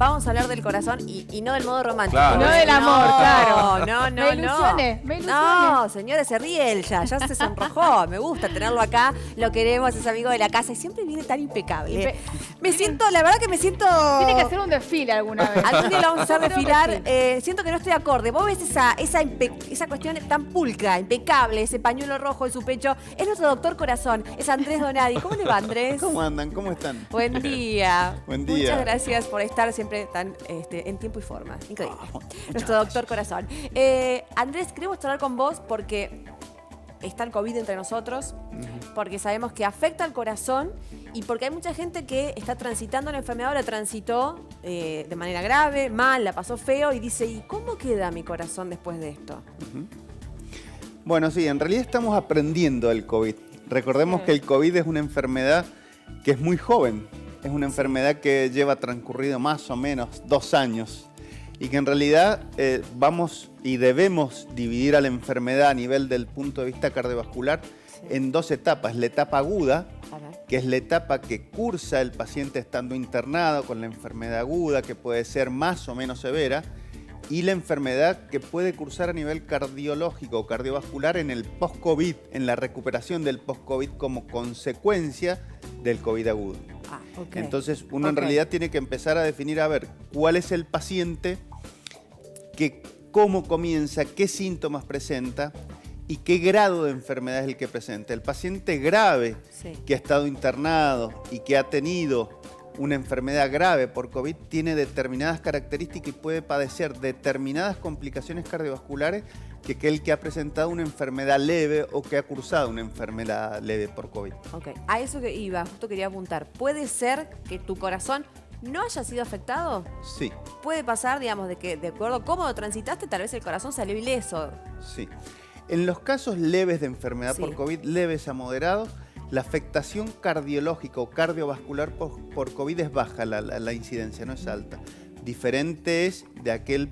vamos a hablar del corazón y no del modo romántico. Claro. No del amor, claro. No. Me ilusioné. No, señores, se ríe él ya se sonrojó. Me gusta tenerlo acá, lo queremos, es amigo de la casa y siempre viene tan impecable. La verdad que me siento... Tiene que hacer un desfile alguna vez. Algún día lo vamos a hacer Pero desfilar. que Siento que no estoy acorde. Vos ves esa cuestión tan pulcra, impecable, ese pañuelo rojo en su pecho. Es nuestro doctor corazón, es Andrés Donadi. ¿Cómo le va, Andrés? ¿Cómo andan? ¿Cómo están? Buen día. Buen día. Muchas gracias por estar siempre tan en tiempo y forma. Increíble. Nuestro doctor corazón. Andrés, queremos hablar con vos porque está el COVID entre nosotros, porque sabemos que afecta al corazón y porque hay mucha gente que está transitando la enfermedad o la transitó de manera grave, mal, la pasó feo y dice, ¿y cómo queda mi corazón después de esto? Bueno, sí, en realidad estamos aprendiendo del COVID. Recordemos que el COVID es una enfermedad que es muy joven. Es una enfermedad que lleva transcurrido más o menos 2 años y que en realidad vamos y debemos dividir a la enfermedad a nivel del punto de vista cardiovascular en 2 etapas. La etapa aguda, que es la etapa que cursa el paciente estando internado con la enfermedad aguda, que puede ser más o menos severa, y la enfermedad que puede cursar a nivel cardiológico o cardiovascular en el post-COVID, en la recuperación del post-COVID como consecuencia del COVID agudo. Entonces uno en realidad tiene que empezar a definir, a ver, cuál es el paciente, cómo comienza, qué síntomas presenta y qué grado de enfermedad es el que presenta. El paciente grave que ha estado internado y que ha tenido una enfermedad grave por COVID tiene determinadas características y puede padecer determinadas complicaciones cardiovasculares que aquel que ha presentado una enfermedad leve o que ha cursado una enfermedad leve por COVID. Ok, a eso que iba, justo quería apuntar. ¿Puede ser que tu corazón no haya sido afectado? Sí. Puede pasar, digamos, de que de acuerdo a cómo lo transitaste, tal vez el corazón salió ileso. Sí. En los casos leves de enfermedad por COVID, leves a moderados, la afectación cardiológica o cardiovascular por COVID es baja, la incidencia no es alta. Diferente es de aquel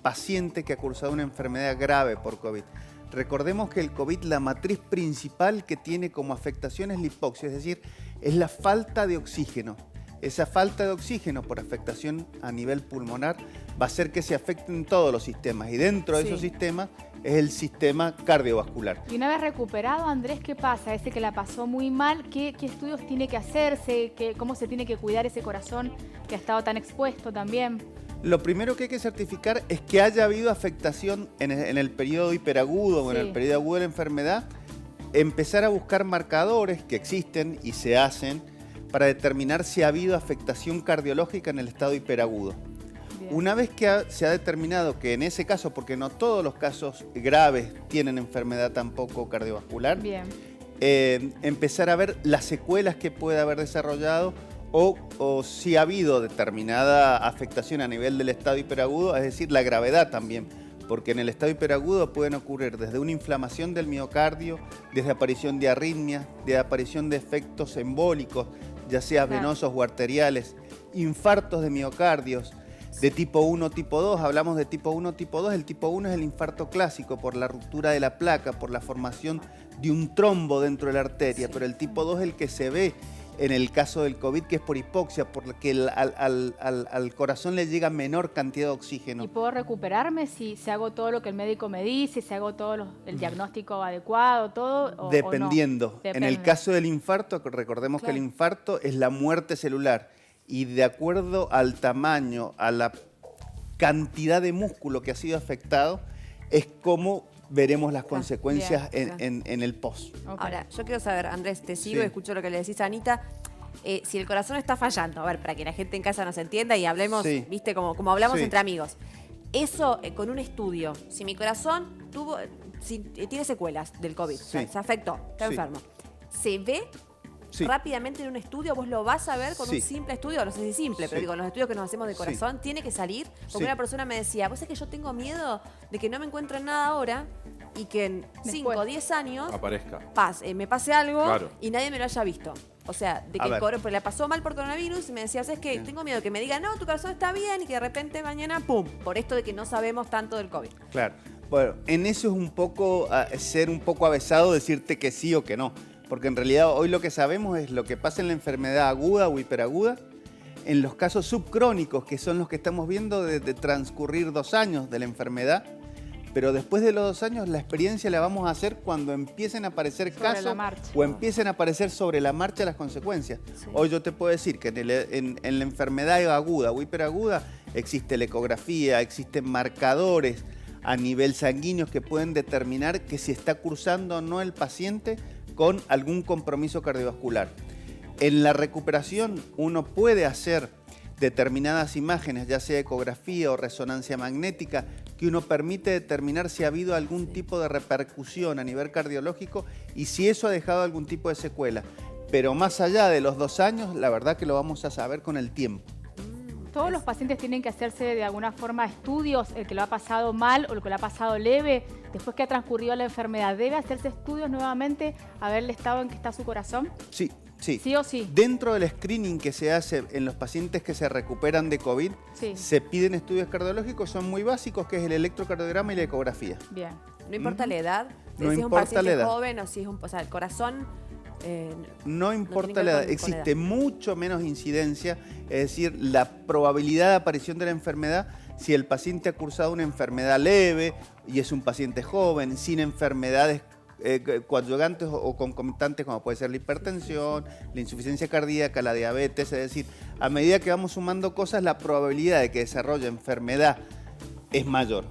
paciente que ha cursado una enfermedad grave por COVID. Recordemos que el COVID, la matriz principal que tiene como afectación es la hipoxia, es decir, es la falta de oxígeno. Esa falta de oxígeno por afectación a nivel pulmonar va a hacer que se afecten todos los sistemas y dentro de esos sistemas es el sistema cardiovascular. Y una vez recuperado, Andrés, ¿qué pasa? Ese que la pasó muy mal, ¿qué estudios tiene que hacerse? ¿Cómo se tiene que cuidar ese corazón que ha estado tan expuesto también? Lo primero que hay que certificar es que haya habido afectación en el periodo hiperagudo o en el periodo agudo de la enfermedad, empezar a buscar marcadores que existen y se hacen para determinar si ha habido afectación cardiológica en el estado hiperagudo. Bien. Una vez que se ha determinado que en ese caso, porque no todos los casos graves tienen enfermedad tampoco cardiovascular, empezar a ver las secuelas que puede haber desarrollado o si ha habido determinada afectación a nivel del estado hiperagudo, es decir, la gravedad también, porque en el estado hiperagudo pueden ocurrir desde una inflamación del miocardio, desde aparición de arritmias, de aparición de efectos embólicos, ya sea venosos o arteriales, infartos de miocardios, de tipo 1, tipo 2, hablamos de tipo 1, tipo 2, el tipo 1 es el infarto clásico por la ruptura de la placa, por la formación de un trombo dentro de la arteria, pero el tipo 2 es el que se ve en el caso del COVID, que es por hipoxia, porque al corazón le llega menor cantidad de oxígeno. ¿Y puedo recuperarme si hago todo lo que el médico me dice, si hago todo el diagnóstico adecuado, todo? Dependiendo. ¿O no? En el caso del infarto, recordemos que el infarto es la muerte celular y de acuerdo al tamaño, a la cantidad de músculo que ha sido afectado, es como veremos las consecuencias en el post. Ahora, yo quiero saber, Andrés, te sigo y escucho lo que le decís a Anita. Si el corazón está fallando, a ver, para que la gente en casa nos entienda y hablemos, viste, como hablamos entre amigos. Eso con un estudio, si mi corazón tiene secuelas del COVID, se afectó, está enfermo, ¿se ve rápidamente en un estudio? ¿Vos lo vas a ver con un simple estudio? No sé si simple, pero digo, los estudios que nos hacemos de corazón, ¿tiene que salir? Porque una persona me decía, vos sabés que yo tengo miedo de que no me encuentren nada ahora y que en 5 o 10 años me pase algo y nadie me lo haya visto. O sea, de que pues la pasó mal por coronavirus y me decía, ¿sabes qué? Tengo miedo que me digan, no, tu corazón está bien y que de repente mañana, ¡pum! Por esto de que no sabemos tanto del COVID. Claro. Bueno, en eso es un poco ser un poco avesado decirte que sí o que no. Porque en realidad hoy lo que sabemos es lo que pasa en la enfermedad aguda o hiperaguda, En los casos subcrónicos, que son los que estamos viendo de transcurrir 2 años de la enfermedad, pero después de los 2 años la experiencia la vamos a hacer cuando empiecen a aparecer casos o empiecen a aparecer sobre la marcha las consecuencias. Sí. Hoy yo te puedo decir que en la enfermedad aguda o hiperaguda existe la ecografía, existen marcadores a nivel sanguíneo que pueden determinar que si está cursando o no el paciente con algún compromiso cardiovascular. En la recuperación uno puede hacer determinadas imágenes, ya sea ecografía o resonancia magnética, que uno permite determinar si ha habido algún tipo de repercusión a nivel cardiológico y si eso ha dejado algún tipo de secuela. Pero más allá de los 2 años, la verdad que lo vamos a saber con el tiempo. ¿Todos los pacientes tienen que hacerse de alguna forma estudios, el que lo ha pasado mal o el que lo ha pasado leve, después que ha transcurrido la enfermedad? ¿Debe hacerse estudios nuevamente a ver el estado en que está su corazón? Sí. Sí. ¿Sí o sí? Dentro del screening que se hace en los pacientes que se recuperan de COVID, se piden estudios cardiológicos, son muy básicos, que es el electrocardiograma y la ecografía. Bien. No importa la edad, no si importa es un paciente la edad. joven o si es o sea, el corazón... no importa la edad, existe mucho menos incidencia, es decir, la probabilidad de aparición de la enfermedad si el paciente ha cursado una enfermedad leve y es un paciente joven, sin enfermedades coadyuvantes o concomitantes como puede ser la hipertensión, la insuficiencia cardíaca, la diabetes, es decir, a medida que vamos sumando cosas, la probabilidad de que desarrolle enfermedad es mayor.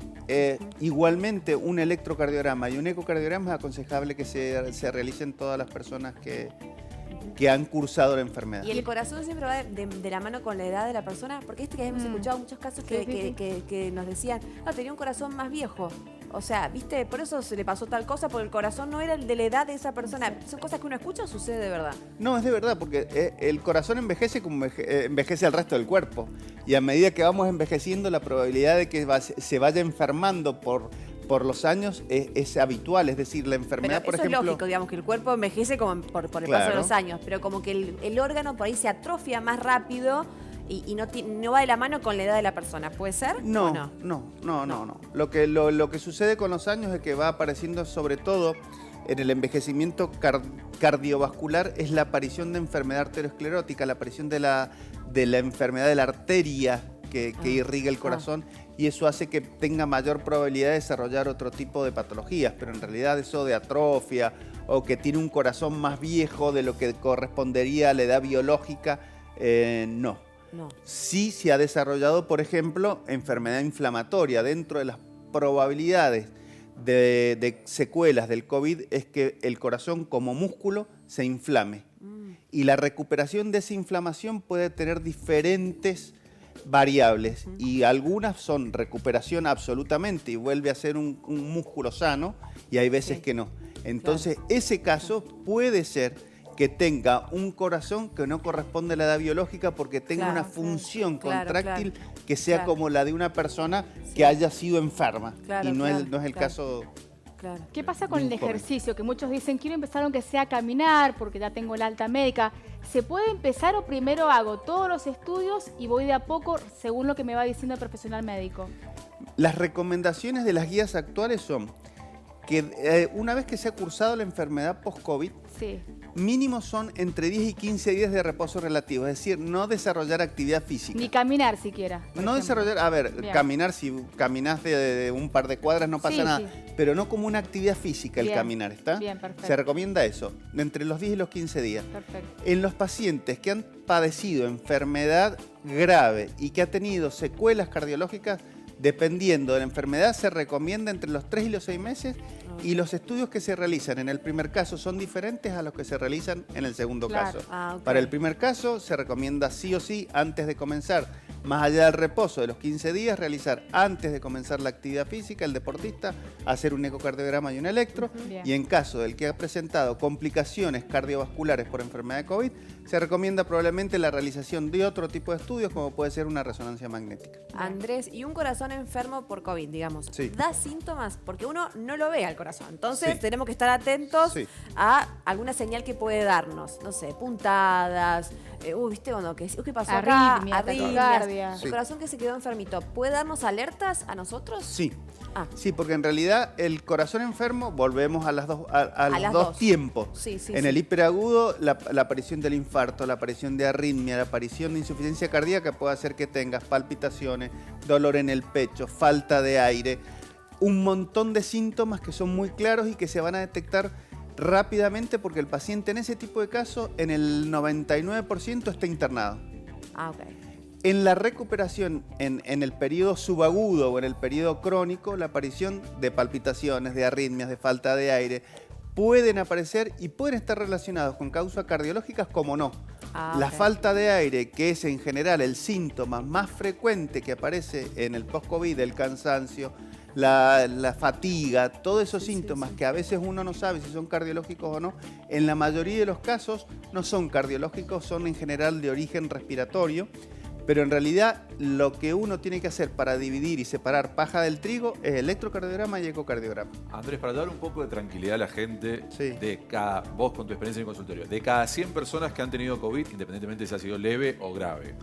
Igualmente, un electrocardiograma y un ecocardiograma es aconsejable que se realicen todas las personas que han cursado la enfermedad. ¿Y el corazón siempre va de la mano con la edad de la persona? Porque que hemos escuchado muchos casos que nos decían, no, tenía un corazón más viejo. O sea, ¿viste? Por eso se le pasó tal cosa, porque el corazón no era el de la edad de esa persona. ¿Son cosas que uno escucha o sucede de verdad? No, es de verdad, porque el corazón envejece como envejece el resto del cuerpo. Y a medida que vamos envejeciendo, la probabilidad de que se vaya enfermando por los años es habitual. Es decir, la enfermedad, pero por ejemplo... es lógico, digamos, que el cuerpo envejece como por el paso de los años. Pero como que el órgano por ahí se atrofia más rápido... Y no va de la mano con la edad de la persona, ¿puede ser? No. Lo que sucede con los años es que va apareciendo, sobre todo en el envejecimiento cardiovascular, es la aparición de enfermedad arteriosclerótica, la aparición de la enfermedad de la arteria que irriga el corazón, y eso hace que tenga mayor probabilidad de desarrollar otro tipo de patologías, pero en realidad eso de atrofia o que tiene un corazón más viejo de lo que correspondería a la edad biológica, no. Sí se ha desarrollado, por ejemplo, enfermedad inflamatoria. Dentro de las probabilidades de secuelas del COVID es que el corazón como músculo se inflame. Y la recuperación de esa inflamación puede tener diferentes variables. Y algunas son recuperación absolutamente y vuelve a ser un músculo sano, y hay veces que no. Entonces, ese caso puede ser que tenga un corazón que no corresponde a la edad biológica porque tenga una función contráctil que sea como la de una persona que haya sido enferma. Y no es el caso. ¿Qué pasa con el ejercicio? Que muchos dicen, quiero empezar aunque sea a caminar porque ya tengo la alta médica. ¿Se puede empezar o primero hago todos los estudios y voy de a poco según lo que me va diciendo el profesional médico? Las recomendaciones de las guías actuales son que una vez que se ha cursado la enfermedad post-COVID, mínimo son entre 10 y 15 días de reposo relativo, es decir, no desarrollar actividad física. Ni caminar siquiera. No desarrollar, caminar, si caminás de un par de cuadras no pasa nada, pero no como una actividad física el caminar, ¿está? Bien, perfecto. Se recomienda eso, entre los 10 y los 15 días. Perfecto. En los pacientes que han padecido enfermedad grave y que ha tenido secuelas cardiológicas, dependiendo de la enfermedad, se recomienda entre los 3 y los 6 meses, y los estudios que se realizan en el primer caso son diferentes a los que se realizan en el segundo caso. Para el primer caso se recomienda sí o sí, antes de comenzar, más allá del reposo de los 15 días, realizar antes de comenzar la actividad física, el deportista, hacer un ecocardiograma y un electro, y en caso del que ha presentado complicaciones cardiovasculares por enfermedad de COVID, se recomienda probablemente la realización de otro tipo de estudios, como puede ser una resonancia magnética. Andrés, ¿y un corazón enfermo por COVID, digamos, da síntomas? Porque uno no lo ve al corazón. Entonces tenemos que estar atentos a alguna señal que puede darnos. No sé, puntadas, ¿viste? Cuando ¿qué pasó acá? Arritmia, el corazón que se quedó enfermito, ¿puede darnos alertas a nosotros? Sí. Sí, porque en realidad el corazón enfermo, volvemos a los dos tiempos. En el hiperagudo, la aparición del infarto, la aparición de arritmia, la aparición de insuficiencia cardíaca puede hacer que tengas palpitaciones, dolor en el pecho, falta de aire, un montón de síntomas que son muy claros y que se van a detectar rápidamente porque el paciente en ese tipo de casos, en el 99% está internado. En la recuperación, en el periodo subagudo o en el periodo crónico, la aparición de palpitaciones, de arritmias, de falta de aire, pueden aparecer y pueden estar relacionados con causas cardiológicas como no. La falta de aire, que es en general el síntoma más frecuente que aparece en el post-COVID, el cansancio, la fatiga, todos esos síntomas que a veces uno no sabe si son cardiológicos o no, en la mayoría de los casos no son cardiológicos, son en general de origen respiratorio. Pero en realidad lo que uno tiene que hacer para dividir y separar paja del trigo es electrocardiograma y ecocardiograma. Andrés, para dar un poco de tranquilidad a la gente, vos con tu experiencia en el consultorio, de cada 100 personas que han tenido COVID, independientemente si ha sido leve o grave,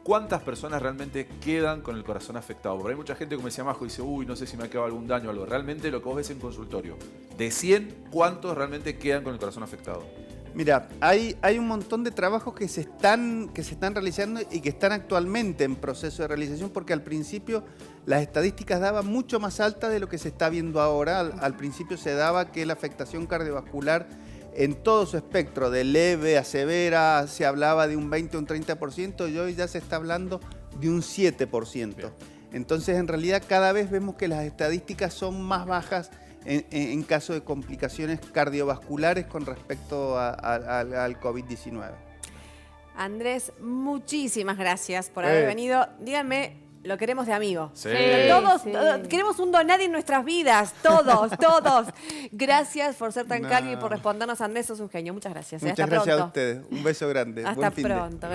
¿cuántas personas realmente quedan con el corazón afectado? Porque hay mucha gente, como decía Majo, dice, uy, no sé si me ha quedado algún daño o algo. Realmente lo que vos ves en consultorio, de 100, ¿cuántos realmente quedan con el corazón afectado? Mira, hay un montón de trabajos que se están realizando y que están actualmente en proceso de realización porque al principio las estadísticas daban mucho más alta de lo que se está viendo ahora. Al principio se daba que la afectación cardiovascular en todo su espectro, de leve a severa, se hablaba de un 20 o un 30% y hoy ya se está hablando de un 7%. Bien. Entonces, en realidad, cada vez vemos que las estadísticas son más bajas en caso de complicaciones cardiovasculares con respecto al COVID-19. Andrés, muchísimas gracias por haber venido. Díganme, lo queremos de amigo. Todos queremos un Donadi en nuestras vidas, todos. Gracias por ser tan cálido y por respondernos, Andrés, sos un genio. Muchas gracias. Muchas gracias a ustedes. Un beso grande. Hasta pronto.